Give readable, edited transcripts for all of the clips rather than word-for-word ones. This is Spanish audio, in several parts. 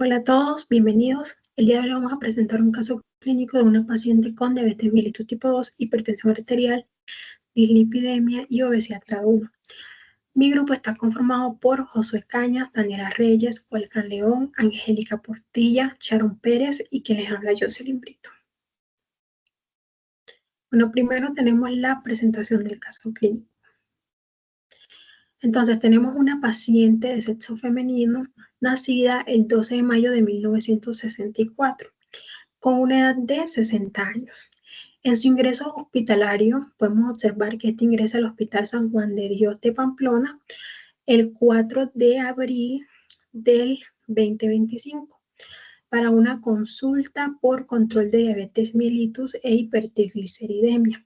Hola a todos, bienvenidos. El día de hoy vamos a presentar un caso clínico de una paciente con diabetes mellitus tipo 2, hipertensión arterial, dislipidemia y obesidad grado 1. Mi grupo está conformado por Josué Cañas, Daniela Reyes, Walfran León, Angélica Portilla, Sharon Pérez y quien les habla Jocelyn Brito. Bueno, primero tenemos la presentación del caso clínico. Entonces, tenemos una paciente de sexo femenino nacida el 12 de mayo de 1964. Con una edad de 60 años. En su ingreso hospitalario, podemos observar que este ingresa al Hospital San Juan de Dios de Pamplona el 4 de abril del 2025 para una consulta por control de diabetes mellitus e hipertrigliceridemia.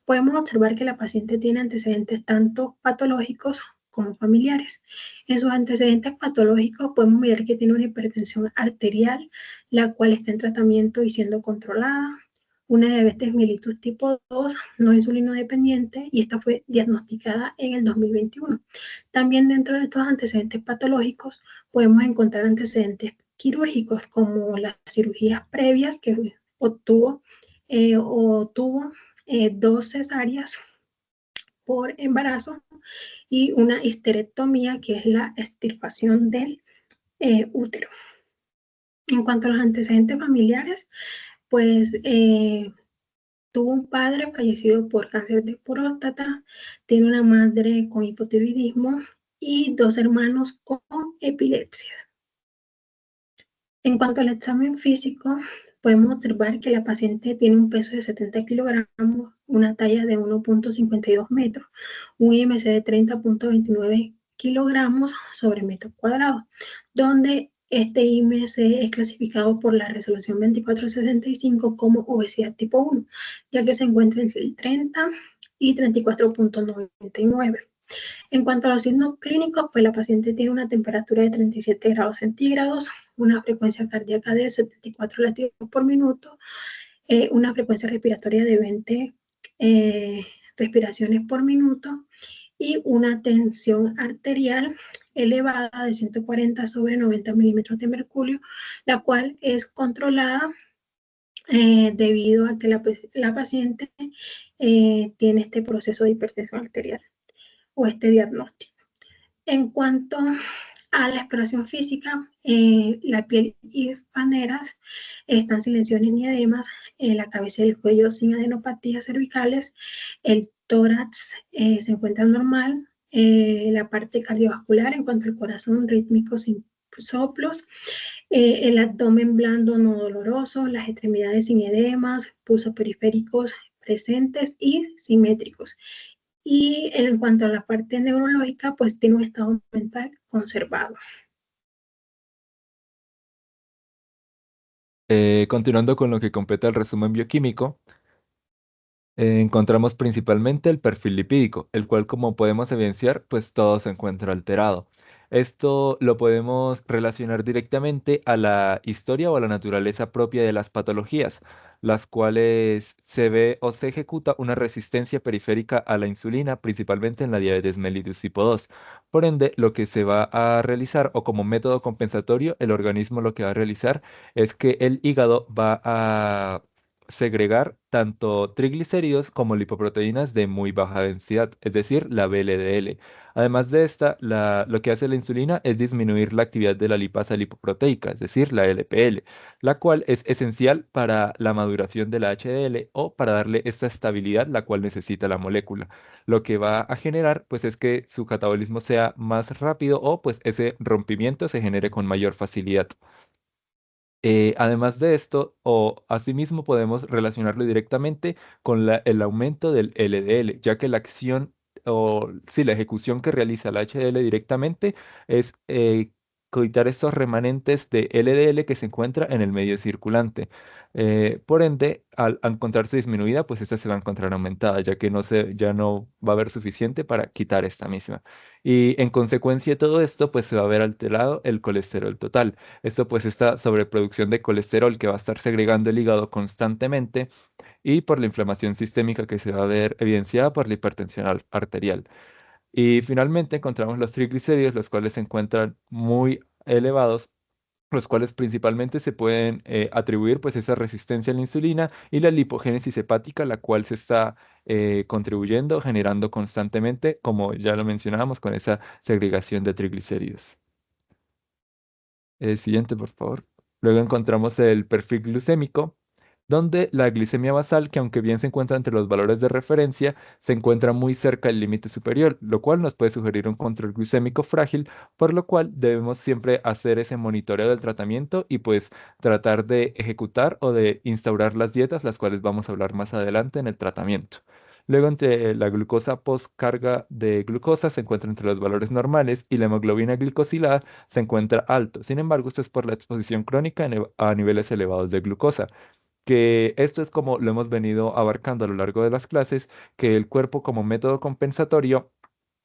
Podemos observar que la paciente tiene antecedentes tanto patológicos como familiares. En sus antecedentes patológicos podemos mirar que tiene una hipertensión arterial, la cual está en tratamiento y siendo controlada, una diabetes mellitus tipo 2 no insulino dependiente y esta fue diagnosticada en el 2021. También dentro de estos antecedentes patológicos podemos encontrar antecedentes quirúrgicos como las cirugías previas que obtuvo o tuvo 2 cesáreas por embarazo y una histerectomía, que es la extirpación del útero. En cuanto a los antecedentes familiares, pues tuvo un padre fallecido por cáncer de próstata, tiene una madre con hipotiroidismo y 2 hermanos con epilepsia. En cuanto al examen físico, podemos observar que la paciente tiene un peso de 70 kilogramos, una talla de 1.52 metros, un IMC de 30.29 kilogramos sobre metro cuadrado, donde este IMC es clasificado por la resolución 2465 como obesidad tipo 1, ya que se encuentra entre el 30 y 34.99. En cuanto a los signos clínicos, pues la paciente tiene una temperatura de 37 grados centígrados, una frecuencia cardíaca de 74 latidos por minuto, una frecuencia respiratoria de 20 respiraciones por minuto y una tensión arterial elevada de 140 sobre 90 milímetros de mercurio, la cual es controlada debido a que la paciente tiene este proceso de hipertensión arterial o este diagnóstico. En cuanto a la exploración física, la piel y paneras están sin lesiones ni edemas, la cabeza y el cuello sin adenopatías cervicales, el tórax se encuentra normal, la parte cardiovascular en cuanto al corazón rítmico sin soplos, el abdomen blando no doloroso, las extremidades sin edemas, pulsos periféricos presentes y simétricos. Y en cuanto a la parte neurológica, pues tiene un estado mental conservado. Continuando con lo que completa el resumen bioquímico, encontramos principalmente el perfil lipídico, el cual, como podemos evidenciar, pues todo se encuentra alterado. Esto lo podemos relacionar directamente a la historia o a la naturaleza propia de las patologías, las cuales se ve o se ejecuta una resistencia periférica a la insulina, principalmente en la diabetes mellitus tipo 2. Por ende, lo que se va a realizar o como método compensatorio, el organismo lo que va a realizar es que el hígado va a segregar tanto triglicéridos como lipoproteínas de muy baja densidad, es decir, la VLDL. Además de esta, lo que hace la insulina es disminuir la actividad de la lipasa lipoproteica, es decir, la LPL, la cual es esencial para la maduración de la HDL o para darle esta estabilidad la cual necesita la molécula. Lo que va a generar pues es que su catabolismo sea más rápido o pues ese rompimiento se genere con mayor facilidad. Además de esto, o asimismo podemos relacionarlo directamente con el aumento del LDL, ya que la acción o sí, la ejecución que realiza la HDL directamente es coitar estos remanentes de LDL que se encuentra en el medio circulante. Por ende, al encontrarse disminuida, pues esta se va a encontrar aumentada, ya que ya no va a haber suficiente para quitar esta misma. Y en consecuencia de todo esto, pues se va a ver alterado el colesterol total. Esto pues esta sobreproducción de colesterol que va a estar segregando el hígado constantemente y por la inflamación sistémica que se va a ver evidenciada por la hipertensión arterial. Y finalmente encontramos los triglicéridos, los cuales se encuentran muy elevados los cuales principalmente se pueden atribuir pues esa resistencia a la insulina y la lipogénesis hepática, la cual se está contribuyendo, generando constantemente, como ya lo mencionábamos, con esa segregación de triglicéridos. Siguiente, por favor. Luego encontramos el perfil glucémico, donde la glicemia basal, que aunque bien se encuentra entre los valores de referencia, se encuentra muy cerca del límite superior, lo cual nos puede sugerir un control glucémico frágil, por lo cual debemos siempre hacer ese monitoreo del tratamiento y pues tratar de ejecutar o de instaurar las dietas, las cuales vamos a hablar más adelante en el tratamiento. Luego, entre la glucosa postcarga de glucosa se encuentra entre los valores normales y la hemoglobina glicosilada se encuentra alto. Sin embargo, esto es por la exposición crónica a niveles elevados de glucosa, que esto es como lo hemos venido abarcando a lo largo de las clases, que el cuerpo como método compensatorio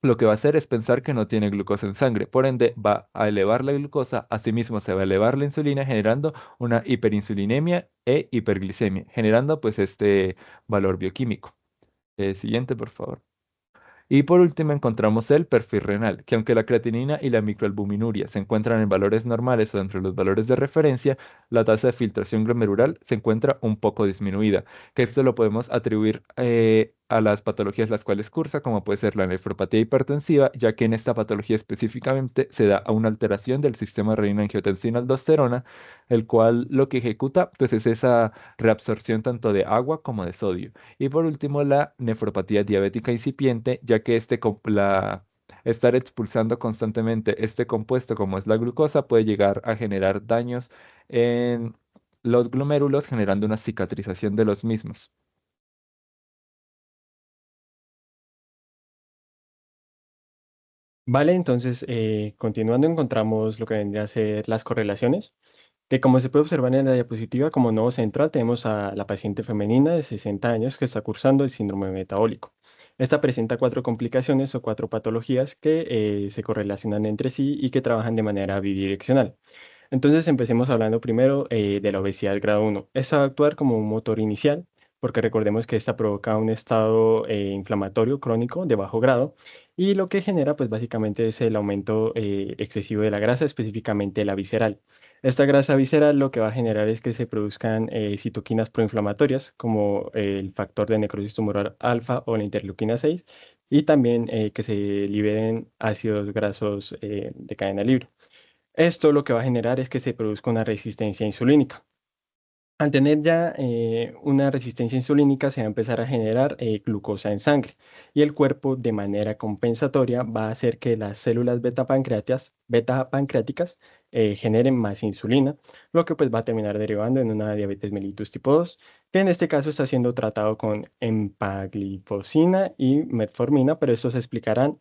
lo que va a hacer es pensar que no tiene glucosa en sangre, por ende va a elevar la glucosa, asimismo se va a elevar la insulina generando una hiperinsulinemia e hiperglicemia, generando pues este valor bioquímico. Siguiente, por favor. Y por último encontramos el perfil renal, que aunque la creatinina y la microalbuminuria se encuentran en valores normales o dentro de los valores de referencia, la tasa de filtración glomerular se encuentra un poco disminuida, que esto lo podemos atribuir a las patologías las cuales cursa, como puede ser la nefropatía hipertensiva, ya que en esta patología específicamente se da a una alteración del sistema renina-angiotensina-aldosterona, el cual lo que ejecuta pues es esa reabsorción tanto de agua como de sodio. Y por último, la nefropatía diabética incipiente, ya que estar expulsando constantemente este compuesto como es la glucosa puede llegar a generar daños en los glomérulos, generando una cicatrización de los mismos. Vale, entonces, continuando, encontramos lo que vendría a ser las correlaciones, que como se puede observar en la diapositiva, como nodo central tenemos a la paciente femenina de 60 años que está cursando el síndrome metabólico. Esta presenta cuatro complicaciones o cuatro patologías que se correlacionan entre sí y que trabajan de manera bidireccional. Entonces empecemos hablando primero de la obesidad grado 1. Esta va a actuar como un motor inicial, porque recordemos que esta provoca un estado inflamatorio crónico de bajo grado y lo que genera pues básicamente es el aumento excesivo de la grasa, específicamente la visceral. Esta grasa visceral lo que va a generar es que se produzcan citoquinas proinflamatorias como el factor de necrosis tumoral alfa o la interleuquina 6 y también que se liberen ácidos grasos de cadena libre. Esto lo que va a generar es que se produzca una resistencia insulínica. Al tener ya una resistencia insulínica, se va a empezar a generar glucosa en sangre y el cuerpo de manera compensatoria va a hacer que las células beta pancreáticas generen más insulina, lo que pues va a terminar derivando en una diabetes mellitus tipo 2, que en este caso está siendo tratado con empaglifosina y metformina, pero estos se explicarán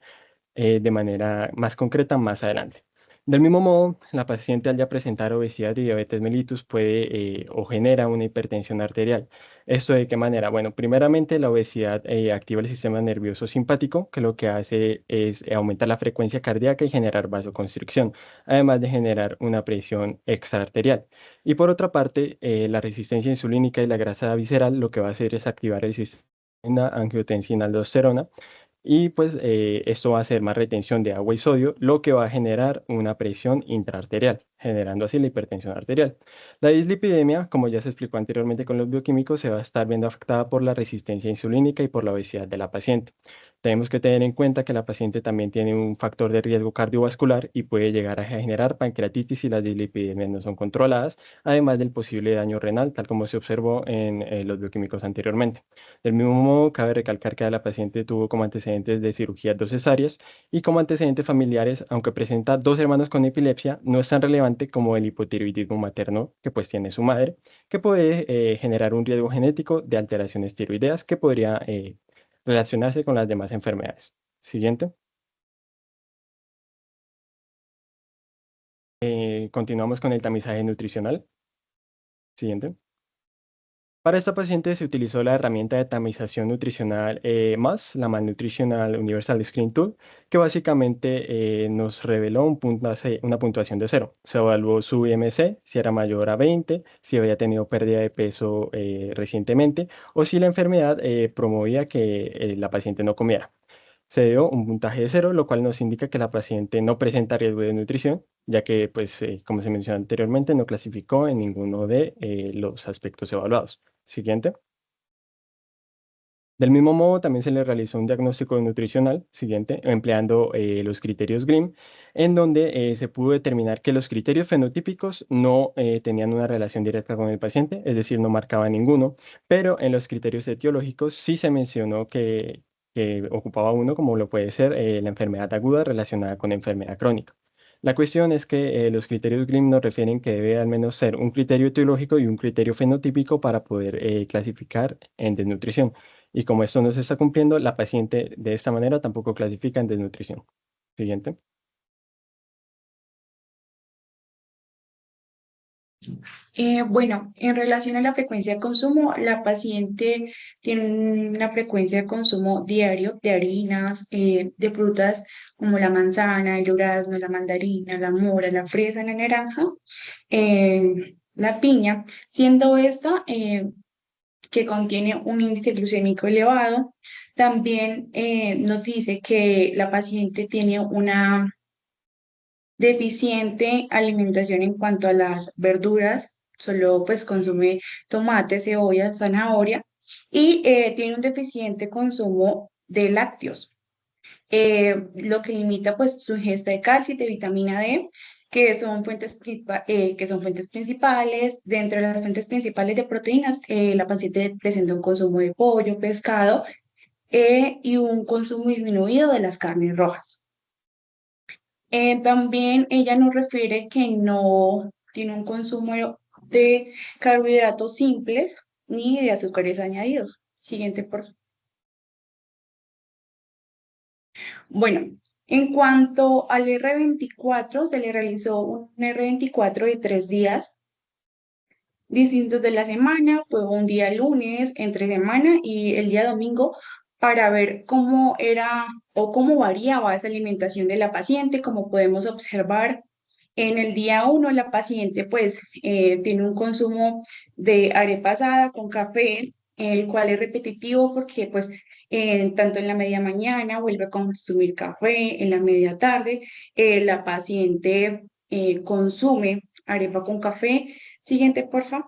de manera más concreta más adelante. Del mismo modo, la paciente al ya presentar obesidad y diabetes mellitus puede o genera una hipertensión arterial. ¿Esto de qué manera? Bueno, primeramente la obesidad activa el sistema nervioso simpático, que lo que hace es aumentar la frecuencia cardíaca y generar vasoconstricción, además de generar una presión extraarterial. Y por otra parte, la resistencia insulínica y la grasa visceral lo que va a hacer es activar el sistema angiotensina-aldosterona y pues esto va a hacer más retención de agua y sodio, lo que va a generar una presión intraarterial, generando así la hipertensión arterial. La dislipidemia, como ya se explicó anteriormente con los bioquímicos, se va a estar viendo afectada por la resistencia insulínica y por la obesidad de la paciente. Tenemos que tener en cuenta que la paciente también tiene un factor de riesgo cardiovascular y puede llegar a generar pancreatitis si las dislipidemias no son controladas, además del posible daño renal, tal como se observó en los bioquímicos anteriormente. Del mismo modo, cabe recalcar que la paciente tuvo como antecedentes de cirugías dos cesáreas y como antecedentes familiares, aunque presenta dos hermanos con epilepsia, no es tan relevante como el hipotiroidismo materno que pues tiene su madre, que puede generar un riesgo genético de alteraciones tiroideas que podría relacionarse con las demás enfermedades. Siguiente. Continuamos con el tamizaje nutricional. Siguiente. Para esta paciente se utilizó la herramienta de tamización nutricional más, la Malnutritional Universal Screen Tool, que básicamente nos reveló una puntuación de 0. Se evaluó su IMC, si era mayor a 20, si había tenido pérdida de peso recientemente o si la enfermedad promovía que la paciente no comiera. se dio un puntaje de 0, lo cual nos indica que la paciente no presenta riesgo de nutrición, ya que, pues, como se mencionó anteriormente, no clasificó en ninguno de los aspectos evaluados. Siguiente. Del mismo modo, también se le realizó un diagnóstico nutricional, siguiente, empleando los criterios GRIM, en donde se pudo determinar que los criterios fenotípicos no tenían una relación directa con el paciente, es decir, no marcaba ninguno, pero en los criterios etiológicos sí se mencionó que ocupaba uno, como lo puede ser la enfermedad aguda relacionada con enfermedad crónica. La cuestión es que los criterios GRIM nos refieren que debe al menos ser un criterio etiológico y un criterio fenotípico para poder clasificar en desnutrición. Y como esto no se está cumpliendo, la paciente de esta manera tampoco clasifica en desnutrición. Siguiente. Bueno, en relación a la frecuencia de consumo, la paciente tiene una frecuencia de consumo diario de harinas, de frutas como la manzana, el durazno, la mandarina, la mora, la fresa, la naranja, la piña, siendo esta que contiene un índice glucémico elevado. También nos dice que la paciente tiene una deficiente alimentación en cuanto a las verduras, solo pues consume tomate, cebolla, zanahoria y tiene un deficiente consumo de lácteos, lo que limita pues su ingesta de calcio y de vitamina D, que son fuentes principales. Dentro de las fuentes principales de proteínas, la paciente presenta un consumo de pollo, pescado y un consumo disminuido de las carnes rojas. También ella nos refiere que no tiene un consumo de carbohidratos simples ni de azúcares añadidos. Siguiente, por favor. Bueno, en cuanto al R24, se le realizó un R24 de 3 días distintos de la semana. Fue un día lunes, entre semana y el día domingo, para ver cómo era o cómo variaba esa alimentación de la paciente. Como podemos observar, en el día 1 la paciente pues tiene un consumo de arepa asada con café, el cual es repetitivo porque pues tanto en la media mañana vuelve a consumir café, en la media tarde la paciente consume arepa con café. Siguiente, por favor.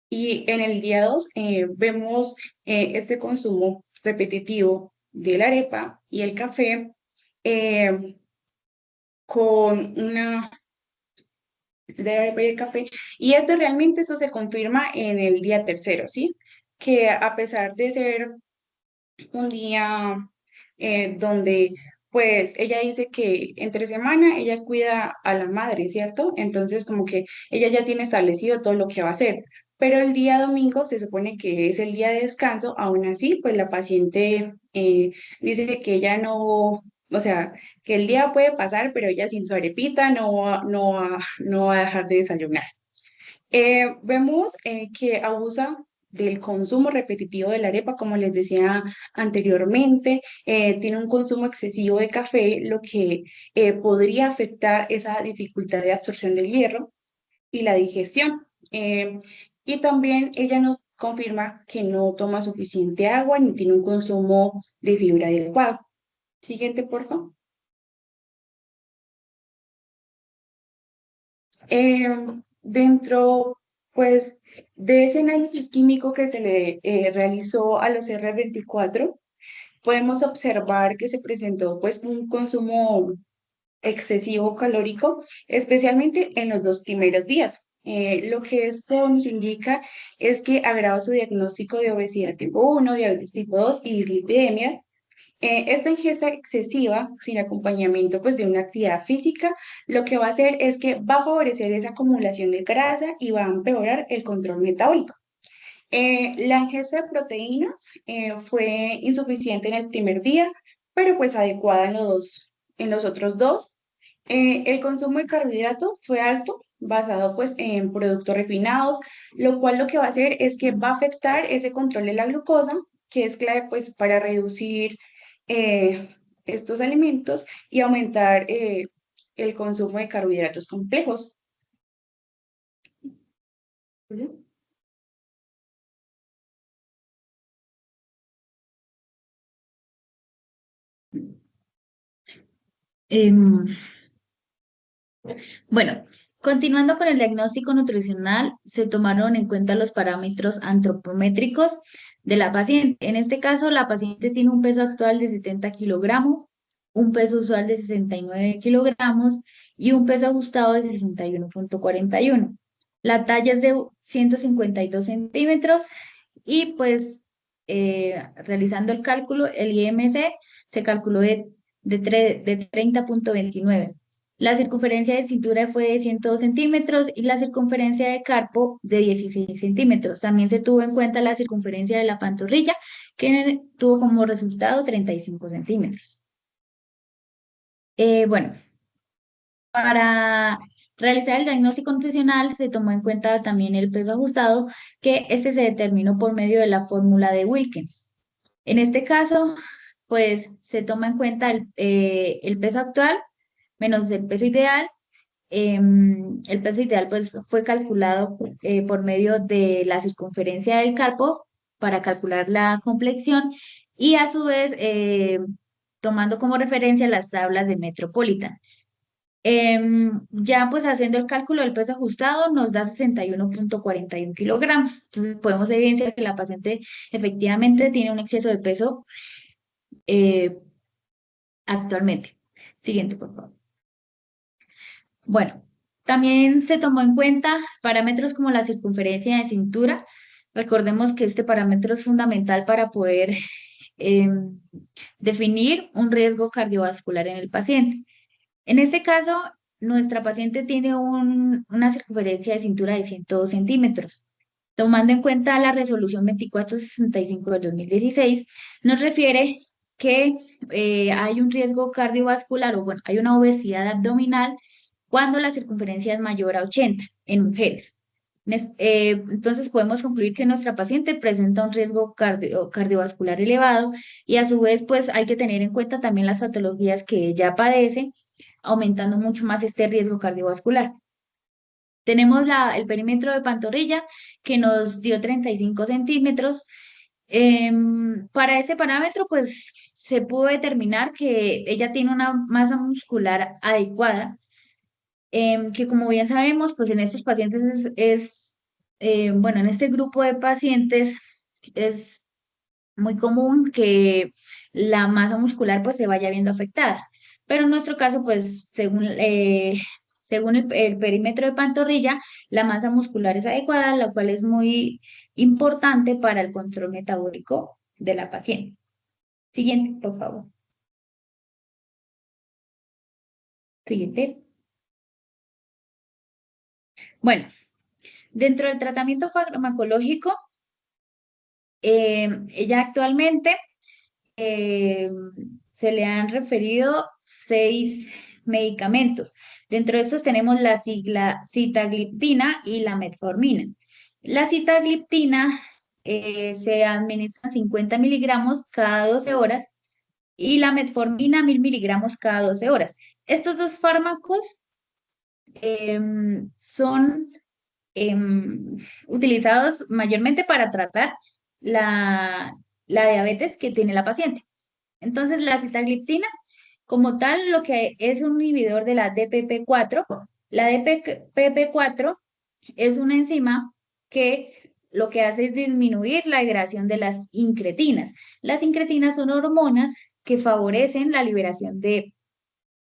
Y en el día 2 vemos este consumo repetitivo de la arepa y el café eh, con una de arepa y el café. Y esto realmente eso se confirma en el día tercero, ¿sí? Que a pesar de ser un día donde pues ella dice que entre semana ella cuida a la madre, ¿cierto? Entonces como que ella ya tiene establecido todo lo que va a hacer. Pero el día domingo se supone que es el día de descanso. Aún así pues la paciente dice que ella no, o sea, que el día puede pasar, pero ella sin su arepita no va a dejar de desayunar. Vemos que abusa del consumo repetitivo de la arepa, como les decía anteriormente. Tiene un consumo excesivo de café, lo que podría afectar esa dificultad de absorción del hierro y la digestión. Y también ella nos confirma que no toma suficiente agua ni tiene un consumo de fibra adecuado. Siguiente, por favor. Eh, Dentro, pues, de ese análisis químico que se le realizó a los R24, podemos observar que se presentó, pues, un consumo excesivo calórico, especialmente en los 2 primeros días. Lo que esto nos indica es que agrava su diagnóstico de obesidad tipo 1, diabetes tipo 2 y dislipidemia. Esta ingesta excesiva, sin acompañamiento pues, de una actividad física, lo que va a hacer es que va a favorecer esa acumulación de grasa y va a empeorar el control metabólico. La ingesta de proteínas fue insuficiente en el primer día, pero pues adecuada en los otros dos. El consumo de carbohidratos fue alto, basado pues en productos refinados, lo cual lo que va a hacer es que va a afectar ese control de la glucosa, que es clave pues para reducir estos alimentos y aumentar el consumo de carbohidratos complejos. Ujú. Em, Bueno, continuando con el diagnóstico nutricional, se tomaron en cuenta los parámetros antropométricos de la paciente. En este caso, la paciente tiene un peso actual de 70 kilogramos, un peso usual de 69 kilogramos y un peso ajustado de 61,41. La talla es de 152 centímetros y pues realizando el cálculo, el IMC se calculó de 30,29. La circunferencia de cintura fue de 102 centímetros y la circunferencia de carpo de 16 centímetros. También se tuvo en cuenta la circunferencia de la pantorrilla, que tuvo como resultado 35 centímetros. Bueno, para realizar el diagnóstico nutricional se tomó en cuenta también el peso ajustado, que este se determinó por medio de la fórmula de Wilkins. En este caso, pues se toma en cuenta el peso actual menos el peso ideal. El peso ideal pues fue calculado por medio de la circunferencia del carpo para calcular la complexión y a su vez tomando como referencia las tablas de Metropolitan. Ya pues haciendo el cálculo del peso ajustado nos da 61,41 kilogramos. Entonces podemos evidenciar que la paciente efectivamente tiene un exceso de peso actualmente. Siguiente, por favor. Bueno, también se tomó en cuenta parámetros como la circunferencia de cintura. Recordemos que este parámetro es fundamental para poder definir un riesgo cardiovascular en el paciente. En este caso, nuestra paciente tiene una circunferencia de cintura de 102 centímetros. Tomando en cuenta la resolución 2465 del 2016, nos refiere que hay un riesgo cardiovascular o bueno, hay una obesidad abdominal cuando la circunferencia es mayor a 80 en mujeres. Entonces podemos concluir que nuestra paciente presenta un riesgo cardiovascular elevado y a su vez pues hay que tener en cuenta también las patologías que ella padece, aumentando mucho más este riesgo cardiovascular. Tenemos el perímetro de pantorrilla que nos dio 35 centímetros. Para ese parámetro, pues se pudo determinar que ella tiene una masa muscular adecuada, que como bien sabemos, pues en estos pacientes bueno, en este grupo de pacientes es muy común que la masa muscular pues se vaya viendo afectada. Pero en nuestro caso, pues según el perímetro de pantorrilla, la masa muscular es adecuada, la cual es muy importante para el control metabólico de la paciente. Siguiente, por favor. Siguiente. Bueno, dentro del tratamiento farmacológico, ella actualmente se le han referido 6 medicamentos. Dentro de estos tenemos la sitagliptina y la metformina. La sitagliptina se administra 50 miligramos cada 12 horas y la metformina 1000 miligramos cada 12 horas. Estos dos fármacos son utilizados mayormente para tratar la diabetes que tiene la paciente. Entonces, la sitagliptina, como tal, lo que es un inhibidor de la DPP4, la DPP4 es una enzima que lo que hace es disminuir la degradación de las incretinas. Las incretinas son hormonas que favorecen la liberación de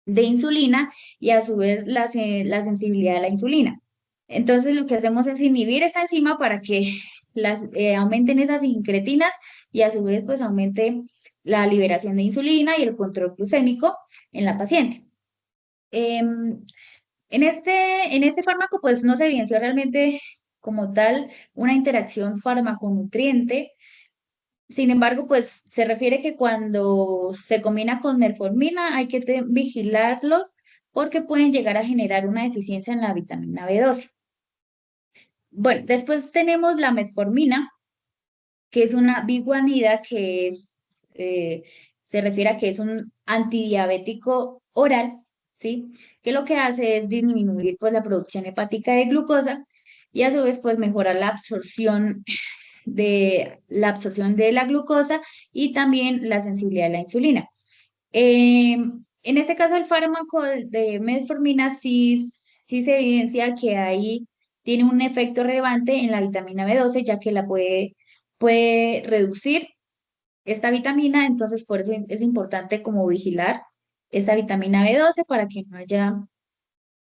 insulina y a su vez la sensibilidad a la insulina. Entonces lo que hacemos es inhibir esa enzima para que aumenten esas incretinas y a su vez pues aumente la liberación de insulina y el control glucémico en la paciente. En este fármaco pues no se evidenció realmente como tal una interacción fármaco-nutriente. Sin embargo, pues se refiere que cuando se combina con metformina hay que vigilarlos porque pueden llegar a generar una deficiencia en la vitamina B12. Bueno, después tenemos la metformina, que es una biguanida que se refiere a que es un antidiabético oral, ¿sí? Que lo que hace es disminuir pues la producción hepática de glucosa y a su vez pues mejorar la absorción de la glucosa y también la sensibilidad a la insulina. En este caso, el fármaco de metformina sí se evidencia que ahí tiene un efecto relevante en la vitamina B12, ya que la puede reducir esta vitamina, entonces por eso es importante como vigilar esta vitamina B12 para que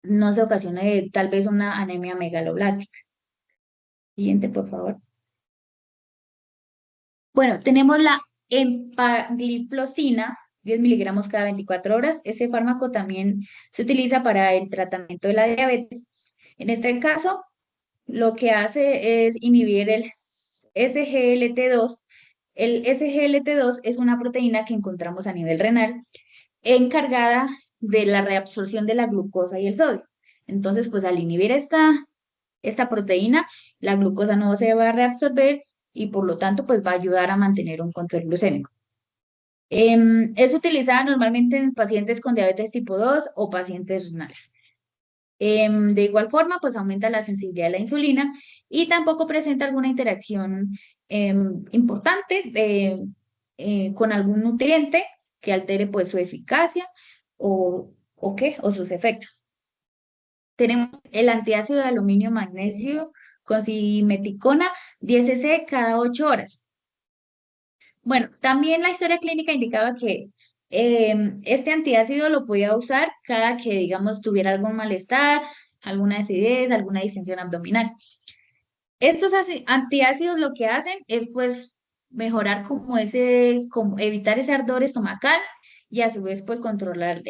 no se ocasione tal vez una anemia megaloblática. Siguiente, por favor. Bueno, tenemos la empagliflozina, 10 miligramos cada 24 horas. Ese fármaco también se utiliza para el tratamiento de la diabetes. En este caso, lo que hace es inhibir el SGLT2. El SGLT2 es una proteína que encontramos a nivel renal encargada de la reabsorción de la glucosa y el sodio. Entonces, pues al inhibir esta proteína, la glucosa no se va a reabsorber y por lo tanto, pues va a ayudar a mantener un control glucémico. Es utilizada normalmente en pacientes con diabetes tipo 2 o pacientes renales. De igual forma, pues aumenta la sensibilidad a la insulina y tampoco presenta alguna interacción importante con algún nutriente que altere pues su eficacia o sus efectos. Tenemos el antiácido de aluminio magnesio con simeticona 10 cc cada 8 horas. Bueno, también la historia clínica indicaba que este antiácido lo podía usar cada que, digamos, tuviera algún malestar, alguna acidez, alguna distensión abdominal. Estos antiácidos lo que hacen es, pues, mejorar como evitar ese ardor estomacal y a su vez, pues, controlar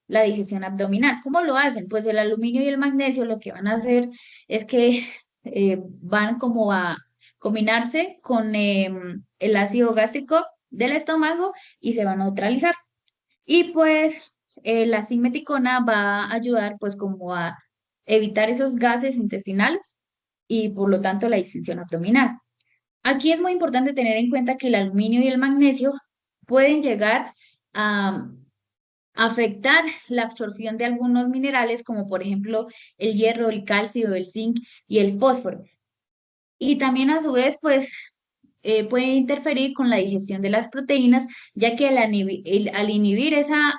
la digestión abdominal. ¿Cómo lo hacen? Pues el aluminio y el magnesio lo que van a hacer es que van como a combinarse con el ácido gástrico del estómago y se van a neutralizar. Y pues la simeticona va a ayudar pues como a evitar esos gases intestinales y por lo tanto la distensión abdominal. Aquí es muy importante tener en cuenta que el aluminio y el magnesio pueden llegar a afectar la absorción de algunos minerales como por ejemplo el hierro, el calcio, el zinc y el fósforo. Y también a su vez pues puede interferir con la digestión de las proteínas, ya que al inhibir esa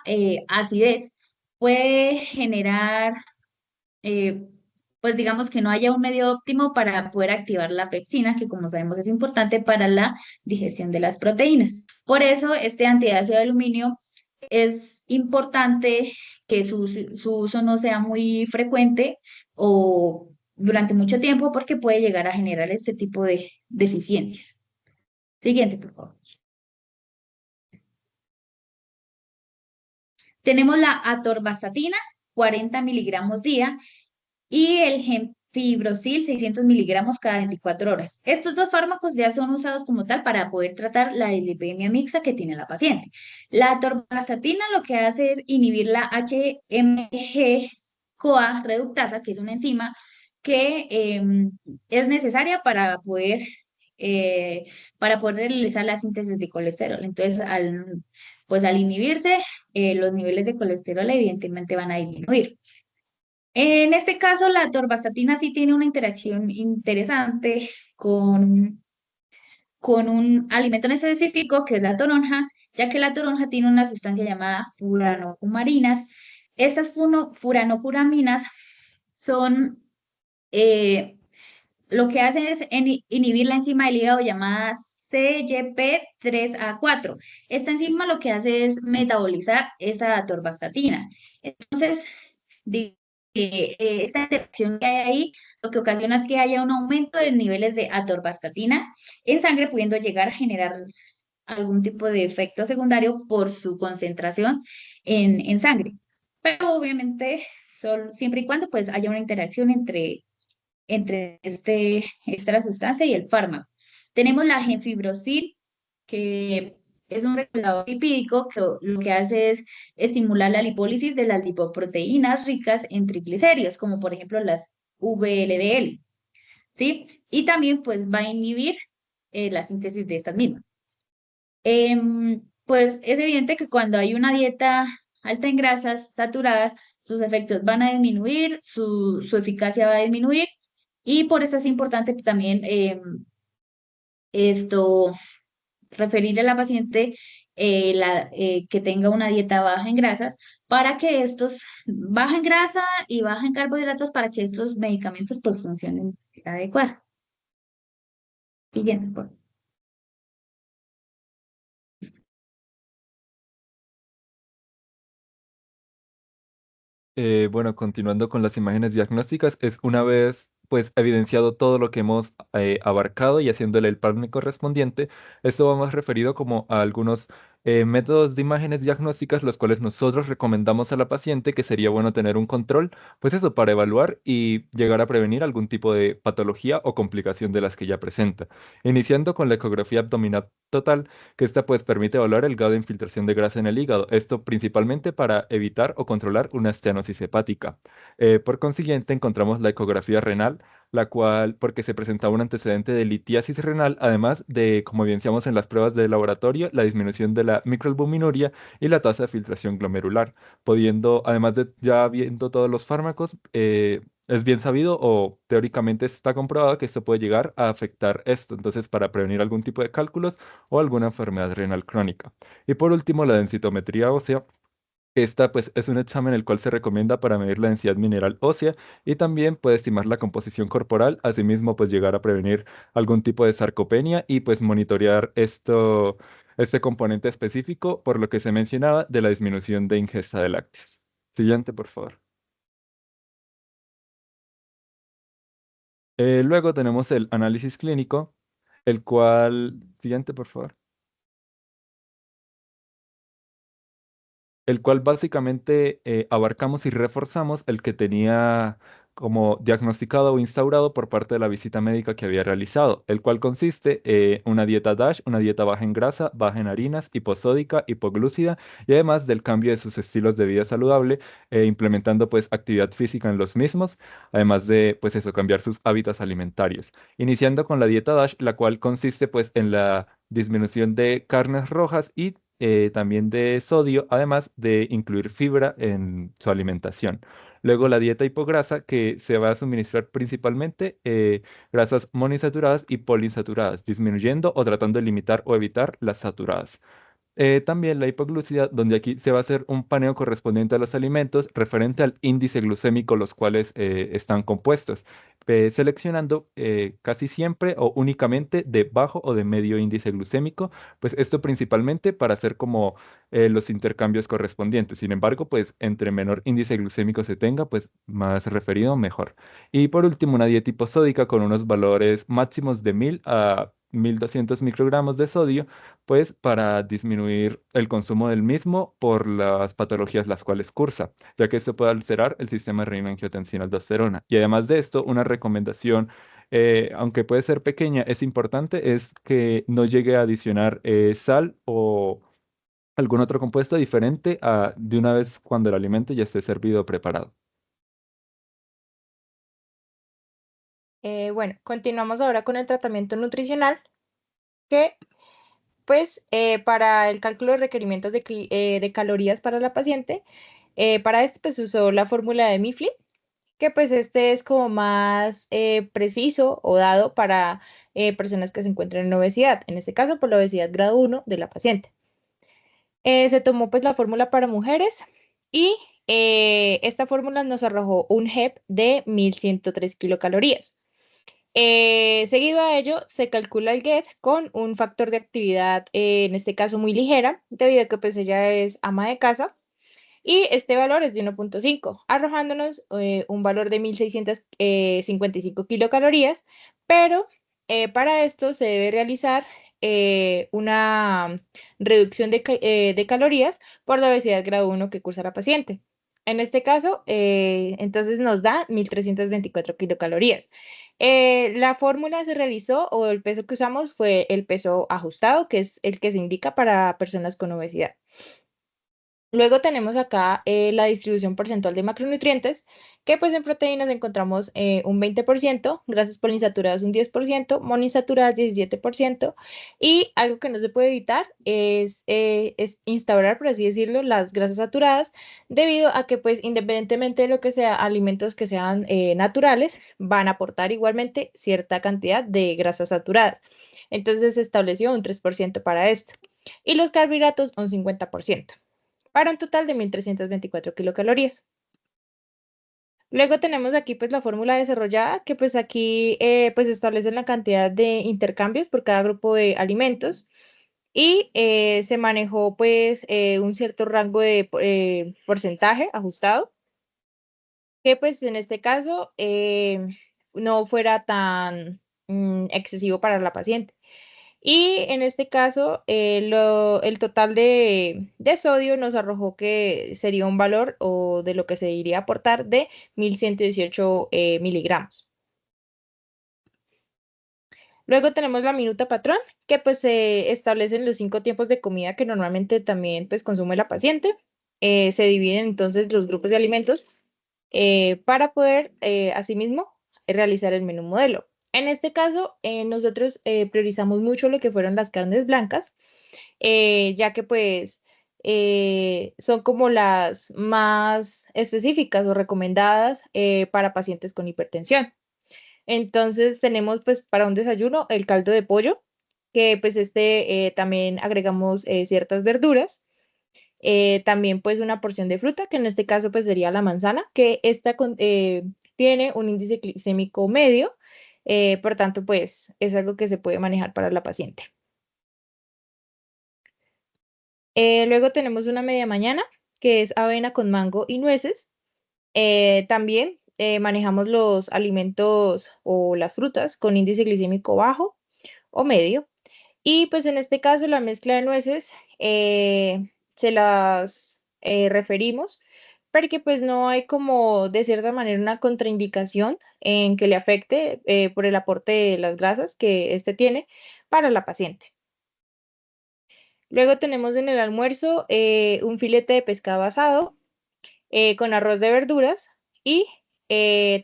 acidez puede generar, pues digamos que no haya un medio óptimo para poder activar la pepsina, que como sabemos es importante para la digestión de las proteínas. Por eso este antiácido de aluminio es importante que su uso no sea muy frecuente o durante mucho tiempo porque puede llegar a generar este tipo de deficiencias. Siguiente, por favor. Tenemos la atorvastatina, 40 miligramos día, y el gemfibrosil, 600 miligramos cada 24 horas. Estos dos fármacos ya son usados como tal para poder tratar la dislipidemia mixta que tiene la paciente. La atorvastatina lo que hace es inhibir la HMG-CoA reductasa, que es una enzima que es necesaria para poder realizar la síntesis de colesterol. Entonces, al inhibirse, los niveles de colesterol evidentemente van a disminuir. En este caso, la atorvastatina sí tiene una interacción interesante con un alimento en específico, que es la toronja, ya que la toronja tiene una sustancia llamada furanocumarinas. Estas furanocuraminas son lo que hacen es inhibir la enzima del hígado llamada CYP3A4. Esta enzima lo que hace es metabolizar esa atorvastatina. Entonces, esta interacción que hay ahí, lo que ocasiona es que haya un aumento de niveles de atorvastatina en sangre, pudiendo llegar a generar algún tipo de efecto secundario por su concentración en sangre. Pero obviamente, siempre y cuando pues haya una interacción entre esta sustancia y el fármaco. Tenemos la gemfibrosil, que es un regulador lipídico que lo que hace es estimular la lipólisis de las lipoproteínas ricas en triglicéridos, como por ejemplo las VLDL, ¿sí? Y también pues va a inhibir la síntesis de estas mismas. Pues es evidente que cuando hay una dieta alta en grasas saturadas, sus efectos van a disminuir, su eficacia va a disminuir y por eso es importante también referirle a la paciente que tenga una dieta baja en grasas para que estos bajen grasa y bajen carbohidratos para que estos medicamentos pues funcionen de manera adecuada. Siguiente, por favor. Bueno, continuando con las imágenes diagnósticas, es una vez pues evidenciado todo lo que hemos abarcado y haciéndole el panel correspondiente, esto va más referido como a algunos métodos de imágenes diagnósticas, los cuales nosotros recomendamos a la paciente que sería bueno tener un control, pues eso, para evaluar y llegar a prevenir algún tipo de patología o complicación de las que ya presenta. Iniciando con la ecografía abdominal total, que esta pues permite evaluar el grado de infiltración de grasa en el hígado, esto principalmente para evitar o controlar una estenosis hepática. Por consiguiente, encontramos la ecografía renal, la cual, porque se presentaba un antecedente de litiasis renal, además de, como evidenciamos en las pruebas de laboratorio, la disminución de la microalbuminuria y la tasa de filtración glomerular, pudiendo, además de ya viendo todos los fármacos, es bien sabido o teóricamente está comprobado que esto puede llegar a afectar esto. Entonces, para prevenir algún tipo de cálculos o alguna enfermedad renal crónica. Y por último, la densitometría ósea. Esta pues es un examen el cual se recomienda para medir la densidad mineral ósea y también puede estimar la composición corporal, asimismo pues llegar a prevenir algún tipo de sarcopenia y pues monitorear este componente específico por lo que se mencionaba de la disminución de ingesta de lácteos. Siguiente, por favor. Luego tenemos el análisis clínico, el cual, siguiente, por favor. El cual básicamente abarcamos y reforzamos el que tenía como diagnosticado o instaurado por parte de la visita médica que había realizado, el cual consiste una dieta DASH, una dieta baja en grasa, baja en harinas, hiposódica, hipoglúcida y además del cambio de sus estilos de vida saludable, implementando pues actividad física en los mismos, además de pues eso, cambiar sus hábitos alimentarios. Iniciando con la dieta DASH, la cual consiste pues en la disminución de carnes rojas y también de sodio, además de incluir fibra en su alimentación. Luego la dieta hipograsa, que se va a suministrar principalmente grasas monoinsaturadas y poliinsaturadas, disminuyendo o tratando de limitar o evitar las saturadas. También la hipoglucemia, donde aquí se va a hacer un paneo correspondiente a los alimentos referente al índice glucémico, los cuales están compuestos, seleccionando casi siempre o únicamente de bajo o de medio índice glucémico, pues esto principalmente para hacer como los intercambios correspondientes. Sin embargo, pues entre menor índice glucémico se tenga, pues más referido, mejor. Y por último, una dieta hiposódica con unos valores máximos de 1000 a 1200 microgramos de sodio pues para disminuir el consumo del mismo por las patologías las cuales cursa, ya que esto puede alterar el sistema renina-angiotensina-aldosterona. Y además de esto, una recomendación, aunque puede ser pequeña, es importante, es que no llegue a adicionar sal o algún otro compuesto diferente de una vez cuando el alimento ya esté servido o preparado. Bueno, continuamos ahora con el tratamiento nutricional, que pues para el cálculo de requerimientos de calorías para la paciente, para esto pues usó la fórmula de Mifflin, que pues este es como más preciso o dado para personas que se encuentran en obesidad, en este caso por la obesidad grado 1 de la paciente. Se tomó pues la fórmula para mujeres y esta fórmula nos arrojó un HEP de 1103 kilocalorías. Seguido a ello, se calcula el GET con un factor de actividad, en este caso muy ligera, debido a que pues ella es ama de casa, y este valor es de 1.5, arrojándonos un valor de 1655 kilocalorías, pero para esto se debe realizar una reducción de calorías por la obesidad grado 1 que cursa la paciente. En este caso, entonces nos da 1324 kilocalorías. La fórmula se realizó o el peso que usamos fue el peso ajustado, que es el que se indica para personas con obesidad. Luego tenemos acá la distribución porcentual de macronutrientes, que pues en proteínas encontramos un 20%, grasas poliinsaturadas un 10%, monoinsaturadas 17%, y algo que no se puede evitar es instaurar, por así decirlo, las grasas saturadas, debido a que pues independientemente de lo que sea, alimentos que sean naturales, van a aportar igualmente cierta cantidad de grasas saturadas. Entonces se estableció un 3% para esto. y los carbohidratos un 50%, para un total de 1.324 kilocalorías. Luego tenemos aquí pues la fórmula desarrollada, que pues aquí pues establecen la cantidad de intercambios por cada grupo de alimentos y se manejó pues un cierto rango de porcentaje ajustado, que pues en este caso no fuera tan excesivo para la paciente. Y en este caso, el total de sodio nos arrojó que sería un valor o de lo que se iría a aportar de 1.118 miligramos. Luego tenemos la minuta patrón, que pues se establecen los 5 tiempos de comida que normalmente también pues consume la paciente. Se dividen entonces los grupos de alimentos para poder asimismo realizar el menú modelo. En este caso, nosotros priorizamos mucho lo que fueron las carnes blancas, ya que pues son como las más específicas o recomendadas para pacientes con hipertensión. Entonces tenemos pues para un desayuno el caldo de pollo, que pues también agregamos ciertas verduras. También pues una porción de fruta, que en este caso pues sería la manzana, que tiene un índice glicémico medio, por tanto pues es algo que se puede manejar para la paciente. Luego tenemos una media mañana, que es avena con mango y nueces. También manejamos los alimentos o las frutas con índice glicémico bajo o medio. Y pues en este caso la mezcla de nueces se las referimos porque pues no hay como de cierta manera una contraindicación en que le afecte por el aporte de las grasas que este tiene para la paciente. Luego tenemos en el almuerzo un filete de pescado asado con arroz de verduras y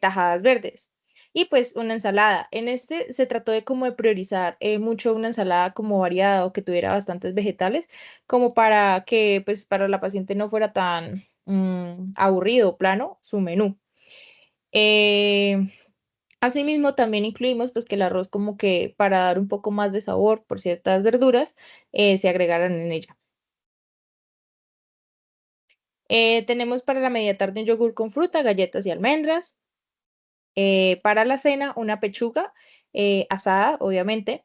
tajadas verdes. Y pues una ensalada. En este se trató de como de priorizar mucho una ensalada como variada o que tuviera bastantes vegetales, como para que pues para la paciente no fuera tan aburrido o plano su menú. Eh, Asimismo, también incluimos pues que el arroz como que para dar un poco más de sabor por ciertas verduras se agregaran en ella. Tenemos para la media tarde un yogur con fruta, galletas y almendras. Para la cena, una pechuga asada, obviamente,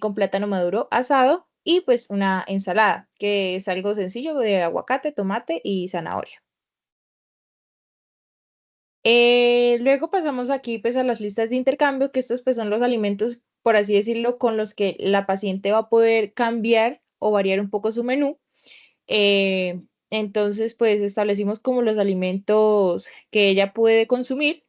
con plátano maduro asado y pues una ensalada, que es algo sencillo de aguacate, tomate y zanahoria. Luego pasamos aquí pues a las listas de intercambio, que estos pues son los alimentos, por así decirlo, con los que la paciente va a poder cambiar o variar un poco su menú. Entonces pues establecimos como los alimentos que ella puede consumir,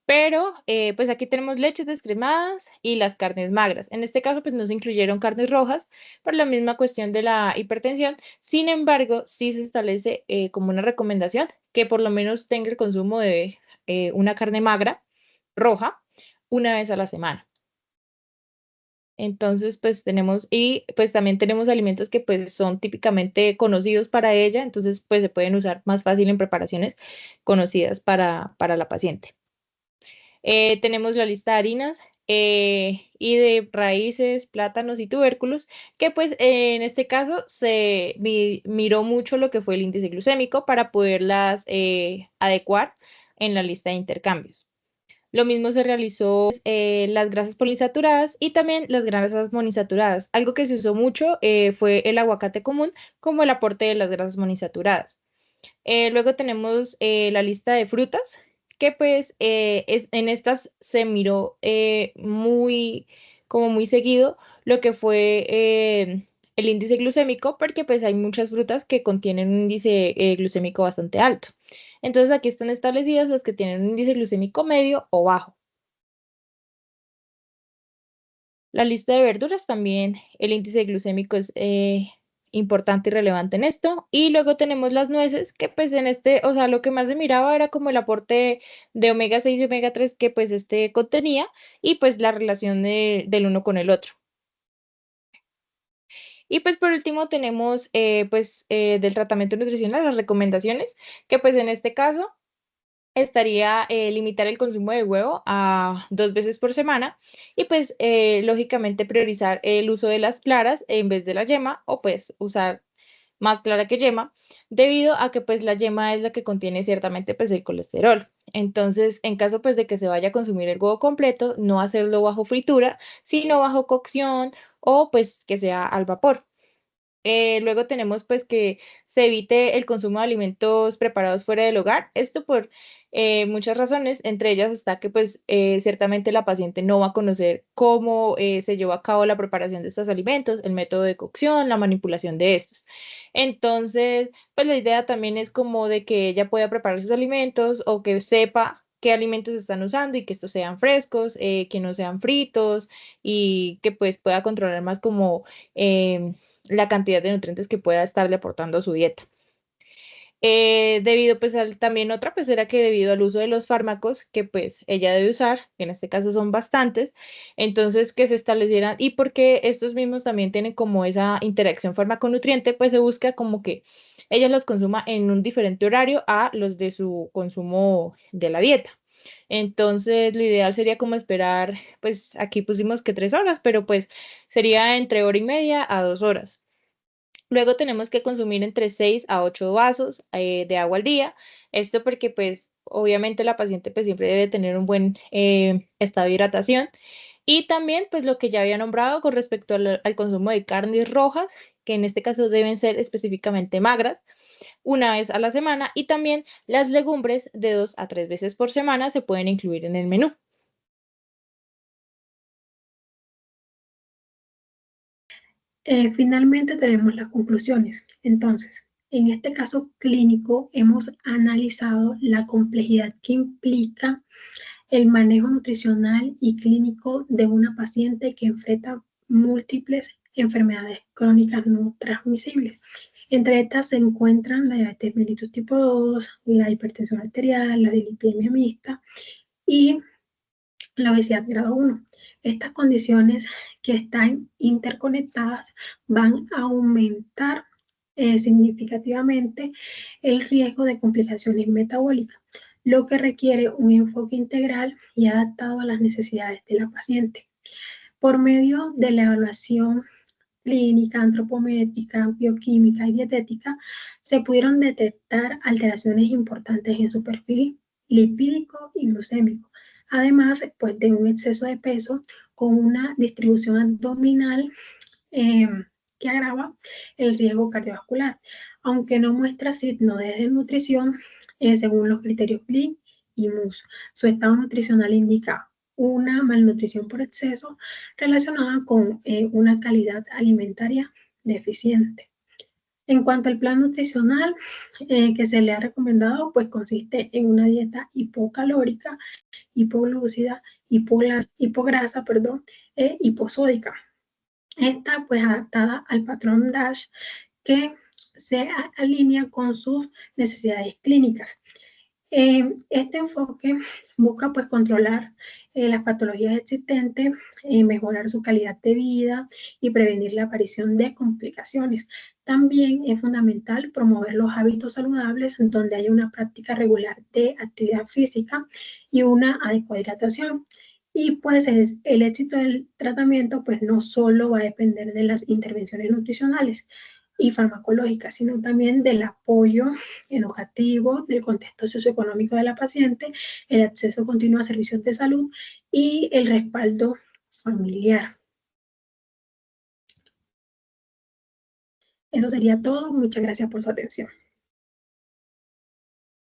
pero pues aquí tenemos leches descremadas y las carnes magras. En este caso pues no se incluyeron carnes rojas por la misma cuestión de la hipertensión. Sin embargo, sí se establece como una recomendación que por lo menos tenga el consumo de una carne magra roja una vez a la semana. Entonces, pues tenemos, y pues también tenemos alimentos que pues son típicamente conocidos para ella, entonces pues se pueden usar más fácil en preparaciones conocidas para la paciente. Tenemos la lista de harinas y de raíces, plátanos y tubérculos, que pues en este caso se miró mucho lo que fue el índice glucémico para poderlas adecuar en la lista de intercambios. Lo mismo se realizó las grasas poliinsaturadas y también las grasas monoinsaturadas. Algo que se usó mucho fue el aguacate común como el aporte de las grasas monoinsaturadas. Luego tenemos la lista de frutas, que pues en estas se miró como muy seguido lo que fue el índice glucémico, porque pues hay muchas frutas que contienen un índice glucémico bastante alto. Entonces aquí están establecidas las que tienen un índice glucémico medio o bajo. La lista de verduras también, el índice glucémico es importante y relevante en esto. Y luego tenemos las nueces, que pues en o sea, lo que más se miraba era como el aporte de omega 6 y omega 3 que pues contenía y pues la relación del uno con el otro. Y pues por último tenemos del tratamiento nutricional las recomendaciones, que pues en este caso estaría limitar el consumo de huevo a 2 veces por semana y pues lógicamente priorizar el uso de las claras en vez de la yema o pues usar más clara que yema, debido a que pues la yema es la que contiene ciertamente pues el colesterol. Entonces, en caso pues de que se vaya a consumir el huevo completo, no hacerlo bajo fritura, sino bajo cocción o pues que sea al vapor. Luego tenemos pues que se evite el consumo de alimentos preparados fuera del hogar. Esto por muchas razones, entre ellas está que pues ciertamente la paciente no va a conocer cómo se llevó a cabo la preparación de estos alimentos, el método de cocción, la manipulación de estos. Entonces, pues la idea también es como de que ella pueda preparar sus alimentos o que sepa qué alimentos están usando y que estos sean frescos, que no sean fritos y que pues pueda controlar más como la cantidad de nutrientes que pueda estarle aportando a su dieta. Debido pues también otra pues era que debido al uso de los fármacos que pues ella debe usar, que en este caso son bastantes, entonces que se establecieran y porque estos mismos también tienen como esa interacción fármaco-nutriente, pues se busca como que ella los consuma en un diferente horario a los de su consumo de la dieta. Entonces, lo ideal sería como esperar, pues aquí pusimos que 3 horas, pero pues sería entre 1 hora y media a 2 horas. Luego tenemos que consumir entre 6 a 8 vasos de agua al día. Esto porque pues obviamente la paciente pues siempre debe tener un buen estado de hidratación. Y también pues lo que ya había nombrado con respecto al consumo de carnes rojas, que en este caso deben ser específicamente magras, 1 vez a la semana. Y también las legumbres de 2 a 3 veces por semana se pueden incluir en el menú. Finalmente tenemos las conclusiones. Entonces, en este caso clínico hemos analizado la complejidad que implica el manejo nutricional y clínico de una paciente que enfrenta múltiples enfermedades crónicas no transmisibles. Entre estas se encuentran la diabetes mellitus tipo 2, la hipertensión arterial, la dislipidemia mixta y la obesidad grado 1. Estas condiciones que están interconectadas van a aumentar significativamente el riesgo de complicaciones metabólicas, lo que requiere un enfoque integral y adaptado a las necesidades de la paciente. Por medio de la evaluación clínica, antropométrica, bioquímica y dietética, se pudieron detectar alteraciones importantes en su perfil lipídico y glucémico, además pues, de un exceso de peso con una distribución abdominal que agrava el riesgo cardiovascular, aunque no muestra signos de desnutrición según los criterios GLIC y MUS. Su estado nutricional indica una malnutrición por exceso relacionada con una calidad alimentaria deficiente. En cuanto al plan nutricional que se le ha recomendado, pues consiste en una dieta hipocalórica, hipoglúcida, hipograsa, e hiposódica. Esta pues adaptada al patrón DASH que se alinea con sus necesidades clínicas. Este enfoque busca pues controlar las patologías existentes, mejorar su calidad de vida y prevenir la aparición de complicaciones. También es fundamental promover los hábitos saludables en donde haya una práctica regular de actividad física y una adecuada hidratación. Y pues el éxito del tratamiento pues no solo va a depender de las intervenciones nutricionales y farmacológicas, sino también del apoyo educativo, del contexto socioeconómico de la paciente, el acceso continuo a servicios de salud y el respaldo familiar. Eso sería todo. Muchas gracias por su atención.